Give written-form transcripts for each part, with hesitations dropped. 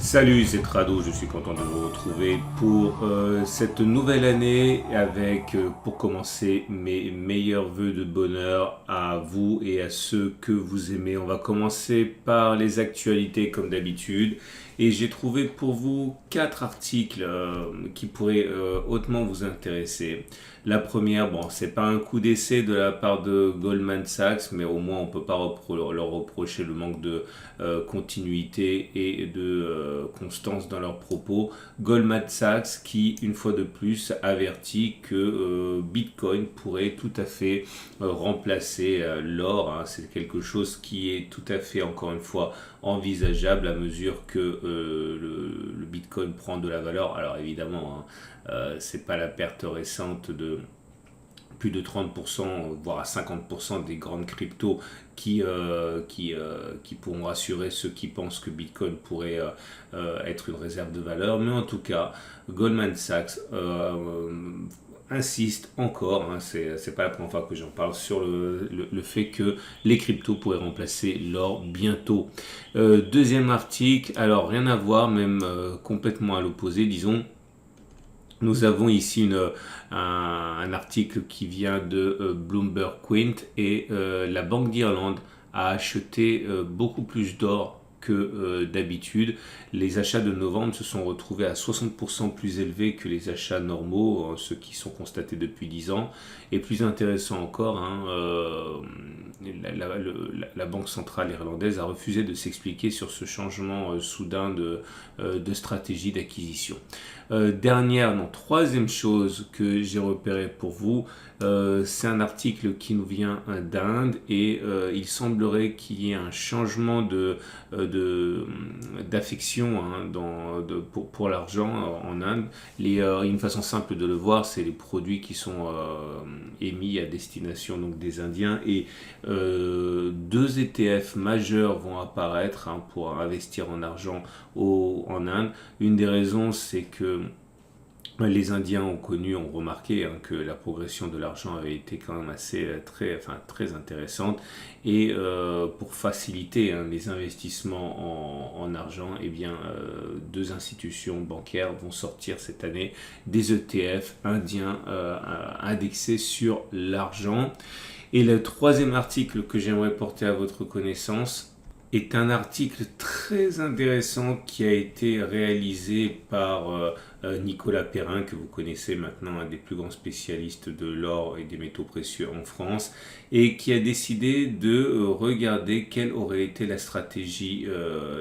Salut, c'est Crado, je suis content de vous retrouver pour cette nouvelle année avec, pour commencer, mes meilleurs vœux de bonheur à vous et à ceux que vous aimez. On va commencer par les actualités comme d'habitude et j'ai trouvé pour vous 4 articles qui pourraient hautement vous intéresser. La première, bon, c'est pas un coup d'essai de la part de Goldman Sachs, mais au moins on peut pas leur reprocher le manque de continuité et de constance dans leurs propos. Goldman Sachs qui, une fois de plus, avertit que Bitcoin pourrait tout à fait remplacer l'or. Hein. C'est quelque chose qui est tout à fait, encore une fois, envisageable à mesure que le Bitcoin prend de la valeur. Alors évidemment, hein, c'est pas la perte récente de plus de 30%, voire à 50% des grandes cryptos qui pourront rassurer ceux qui pensent que Bitcoin pourrait être une réserve de valeur. Mais en tout cas, Goldman Sachs insiste encore, hein, c'est pas la première fois que j'en parle, sur le fait que les cryptos pourraient remplacer l'or bientôt. Deuxième article, alors rien à voir, même complètement à l'opposé, disons. Nous avons ici un article qui vient de Bloomberg Quint et la Banque d'Irlande a acheté beaucoup plus d'or que d'habitude. Les achats de novembre se sont retrouvés à 60% plus élevés que les achats normaux, ceux qui sont constatés depuis 10 ans. Et plus intéressant encore, hein, la Banque centrale irlandaise a refusé de s'expliquer sur ce changement soudain de stratégie d'acquisition. Troisième chose que j'ai repéré pour vous, c'est un article qui nous vient d'Inde et il semblerait qu'il y ait un changement d'affection hein, pour l'argent en Inde. Une façon simple de le voir, c'est les produits qui sont émis à destination donc, des Indiens et 2 ETF majeurs vont apparaître hein, pour investir en argent en Inde. Une des raisons, c'est que les Indiens ont remarqué hein, que la progression de l'argent avait été quand même très intéressante et pour faciliter hein, les investissements en argent, eh bien, 2 institutions bancaires vont sortir cette année des ETF indiens indexés sur l'argent. Et le troisième article que j'aimerais porter à votre connaissance est un article très intéressant qui a été réalisé par Nicolas Perrin, que vous connaissez maintenant, un des plus grands spécialistes de l'or et des métaux précieux en France, et qui a décidé de regarder quelle aurait été la stratégie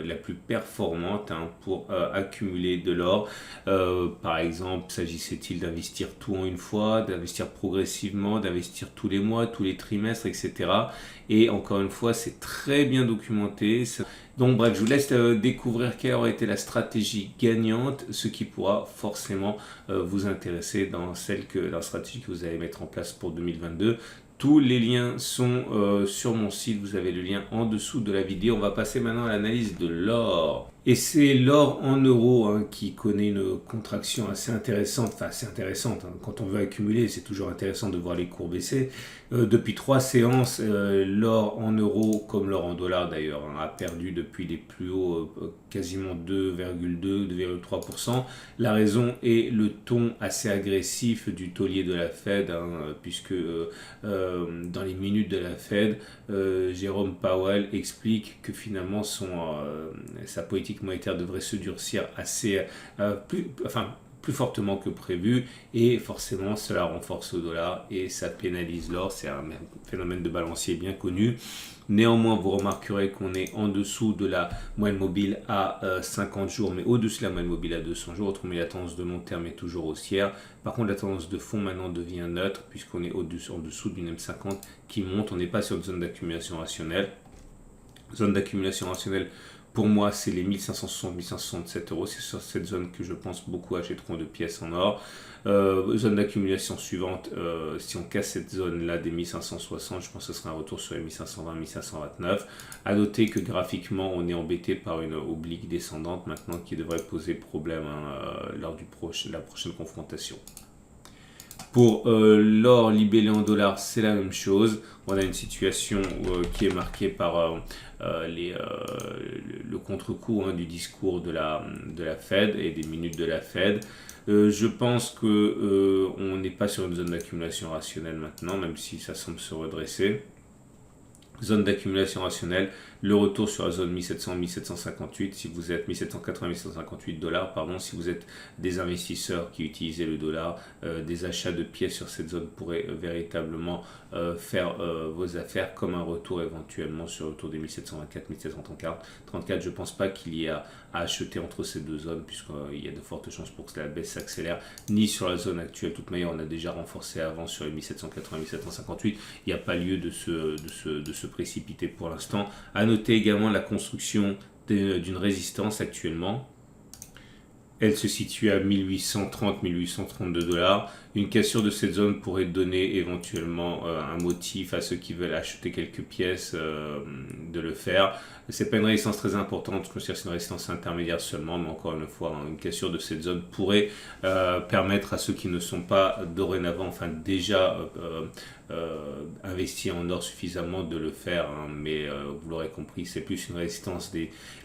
la plus performante hein, pour accumuler de l'or. Par exemple, s'agissait-il d'investir tout en une fois, d'investir progressivement, d'investir tous les mois, tous les trimestres, etc. Et encore une fois, c'est très bien documenté. Donc bref, je vous laisse découvrir quelle aurait été la stratégie gagnante, ce qui pourra forcément vous intéresser dans la stratégie que vous allez mettre en place pour 2022. Tous les liens sont sur mon site, vous avez le lien en dessous de la vidéo. On va passer maintenant à l'analyse de l'or. Et c'est l'or en euros hein, qui connaît une contraction assez intéressante. Enfin, assez intéressante. Hein. Quand on veut accumuler, c'est toujours intéressant de voir les cours baisser. Depuis 3 séances, l'or en euros, comme l'or en dollars d'ailleurs, hein, a perdu depuis les plus hauts quasiment 2,2-2,3%. La raison est le ton assez agressif du taulier de la Fed, hein, puisque dans les minutes de la Fed, Jérôme Powell explique que finalement sa politique monétaire devrait se durcir plus fortement que prévu et forcément cela renforce le dollar et ça pénalise l'or. C'est un phénomène de balancier bien connu. Néanmoins, vous remarquerez qu'on est en dessous de la moyenne mobile à 50 jours, mais au-dessus de la moyenne mobile à 200 jours. Autrement, la tendance de long terme est toujours haussière. Par contre, la tendance de fond maintenant devient neutre puisqu'on est en dessous d'une M50 qui monte. On n'est pas sur une zone d'accumulation rationnelle. Zone d'accumulation rationnelle, pour moi, c'est les 1560-1567 euros. C'est sur cette zone que je pense beaucoup achèteront de pièces en or. Zone d'accumulation suivante, si on casse cette zone-là des 1560, je pense que ce sera un retour sur les 1520-1529. À noter que graphiquement, on est embêté par une oblique descendante maintenant qui devrait poser problème hein, lors de la prochaine confrontation. Pour l'or libellé en dollars, c'est la même chose. On a une situation qui est marquée par le contre-coup du discours de la Fed et des minutes de la Fed. Je pense que on n'est pas sur une zone d'accumulation rationnelle maintenant, même si ça semble se redresser. Zone d'accumulation rationnelle, le retour sur la zone 1700-1758, si vous êtes 1780-1758 dollars, pardon, si vous êtes des investisseurs qui utilisaient le dollar, des achats de pièces sur cette zone pourraient véritablement faire vos affaires, comme un retour éventuellement sur le tour des 1724-1734. Je ne pense pas qu'il y a à acheter entre ces deux zones, puisqu'il y a de fortes chances pour que la baisse s'accélère, ni sur la zone actuelle. De toute manière, on a déjà renforcé avant sur les 1780-1758. Il n'y a pas lieu de se précipiter pour l'instant. À noter également la construction d'une résistance actuellement. Elle se situe à 1830-1832 dollars. Une cassure de cette zone pourrait donner éventuellement un motif à ceux qui veulent acheter quelques pièces de le faire. C'est pas une résistance très importante, je considère que c'est une résistance intermédiaire seulement, mais encore une fois, une cassure de cette zone pourrait permettre à ceux qui ne sont pas dorénavant, enfin déjà investis en or suffisamment de le faire, mais vous l'aurez compris, c'est plus une résistance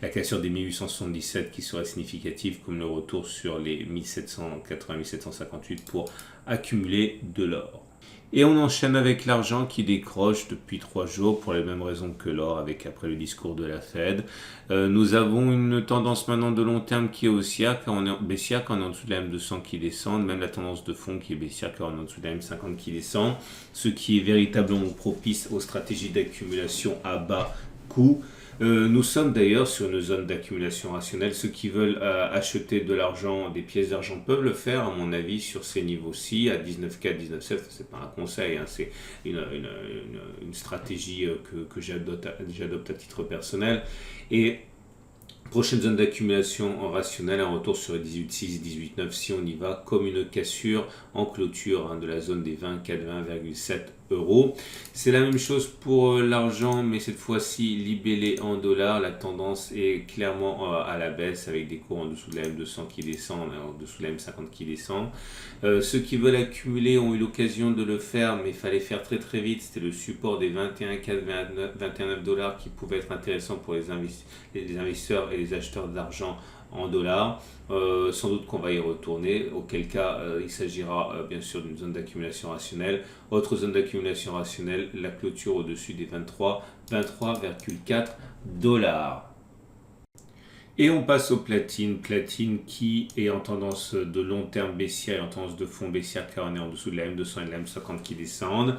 la cassure des 1877 qui serait significative, comme le retour sur les 1780-1758 pour accumuler de l'or. Et on enchaîne avec l'argent qui décroche depuis 3 jours pour les mêmes raisons que l'or, avec après le discours de la Fed. Nous avons une tendance maintenant de long terme qui est haussière, car on est baissière, quand on est en dessous de la M200 qui descend, même la tendance de fond qui est baissière, car on est en dessous de la M50 qui descend, ce qui est véritablement propice aux stratégies d'accumulation à bas coût. Nous sommes d'ailleurs sur une zone d'accumulation rationnelle. Ceux qui veulent acheter de l'argent, des pièces d'argent peuvent le faire, à mon avis, sur ces niveaux-ci, à 19,4, 19,7. C'est pas un conseil, c'est une stratégie que j'adopte à titre personnel. Et prochaine zone d'accumulation en rationnel, un retour sur 18,6, 18,9 si on y va, comme une cassure en clôture de la zone des 24, 20,7 euros. C'est la même chose pour l'argent, mais cette fois-ci libellé en dollars. La tendance est clairement à la baisse, avec des cours en dessous de la M200 qui descend, en dessous de la M50 qui descend. Ceux qui veulent accumuler ont eu l'occasion de le faire, mais il fallait faire très très vite. C'était le support des 21,4, 21,9 dollars qui pouvait être intéressant pour les investisseurs et les acheteurs d'argent en dollars. Sans doute qu'on va y retourner, auquel cas il s'agira bien sûr d'une zone d'accumulation rationnelle. Autre zone d'accumulation rationnelle, la clôture au-dessus des 23,4 dollars. Et on passe au platine qui est en tendance de long terme baissière et en tendance de fond baissière, car on est en dessous de la M200 et de la M50 qui descendent.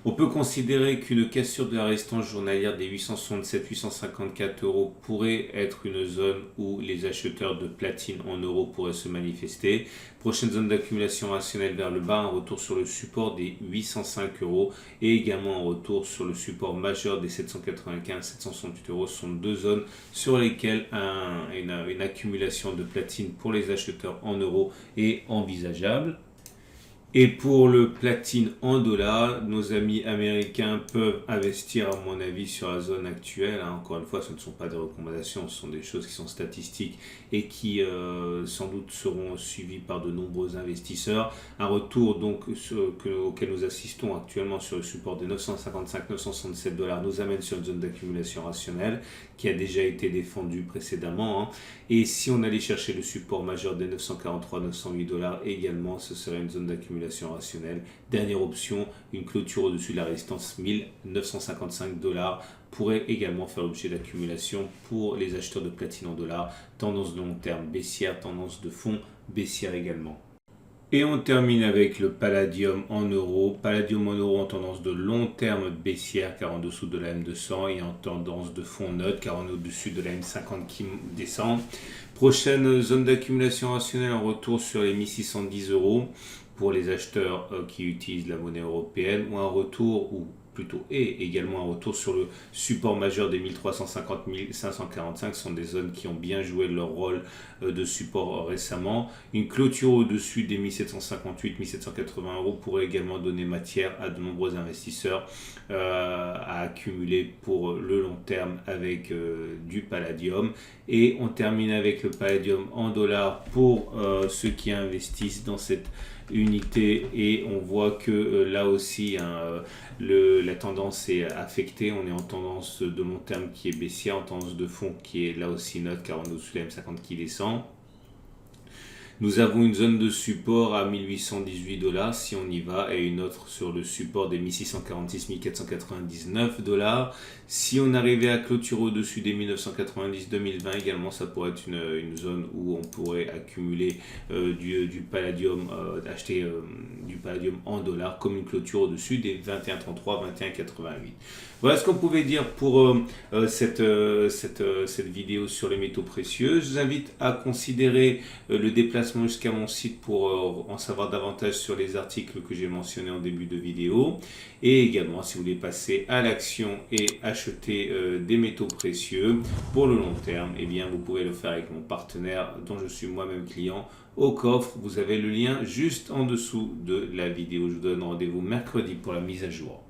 On peut considérer qu'une cassure de la résistance journalière des 867-854 euros pourrait être une zone où les acheteurs de platine en euros pourraient se manifester. Prochaine zone d'accumulation rationnelle vers le bas, un retour sur le support des 805 euros et également un retour sur le support majeur des 795-768 euros. Ce sont deux zones sur lesquelles une accumulation de platine pour les acheteurs en euros est envisageable. Et pour le platine en dollars, nos amis américains peuvent investir, à mon avis, sur la zone actuelle. Encore une fois, ce ne sont pas des recommandations, ce sont des choses qui sont statistiques et qui sans doute seront suivies par de nombreux investisseurs. Un retour donc auquel nous assistons actuellement sur le support des 955-967 dollars nous amène sur une zone d'accumulation rationnelle qui a déjà été défendue précédemment. Et si on allait chercher le support majeur des 943-908 dollars également, ce serait une zone d'accumulation rationnelle. Dernière option, une clôture au-dessus de la résistance 1955 dollars pourrait également faire l'objet d'accumulation pour les acheteurs de platine en dollars. Tendance de long terme baissière, tendance de fond baissière également. Et on termine avec le palladium en euros. Palladium en euros en tendance de long terme baissière, car en dessous de la M200, et en tendance de fond neutre, car on est au-dessus de la M50 qui descend. Prochaine zone d'accumulation rationnelle, en retour sur les 1610 euros pour les acheteurs qui utilisent la monnaie européenne, ou un retour, et également un retour sur le support majeur des 1350-1545, sont des zones qui ont bien joué leur rôle de support récemment. Une clôture au-dessus des 1758-1780 euros pourrait également donner matière à de nombreux investisseurs à accumuler pour le long terme avec du palladium. Et on termine avec le palladium en dollars pour ceux qui investissent dans cette unités et on voit que là aussi hein, la tendance est affectée. On est en tendance de long terme qui est baissière, en tendance de fond qui est là aussi neutre car on est au-dessus de la M50 qui descend. Nous avons une zone de support à 1818 $ si on y va et une autre sur le support des 1646-1499 $. Si on arrivait à clôturer au-dessus des 1990-2020 également, ça pourrait être une zone où on pourrait accumuler du palladium, acheter du palladium en dollars comme une clôture au-dessus des 21,33, 21,88. Voilà ce qu'on pouvait dire pour cette vidéo sur les métaux précieux. Je vous invite à considérer le déplacement jusqu'à mon site pour en savoir davantage sur les articles que j'ai mentionnés en début de vidéo. Et également, si vous voulez passer à l'action et acheter des métaux précieux pour le long terme, eh bien, vous pouvez le faire avec mon partenaire dont je suis moi-même client au coffre. Vous avez le lien juste en dessous de la vidéo. Je vous donne rendez-vous mercredi pour la mise à jour.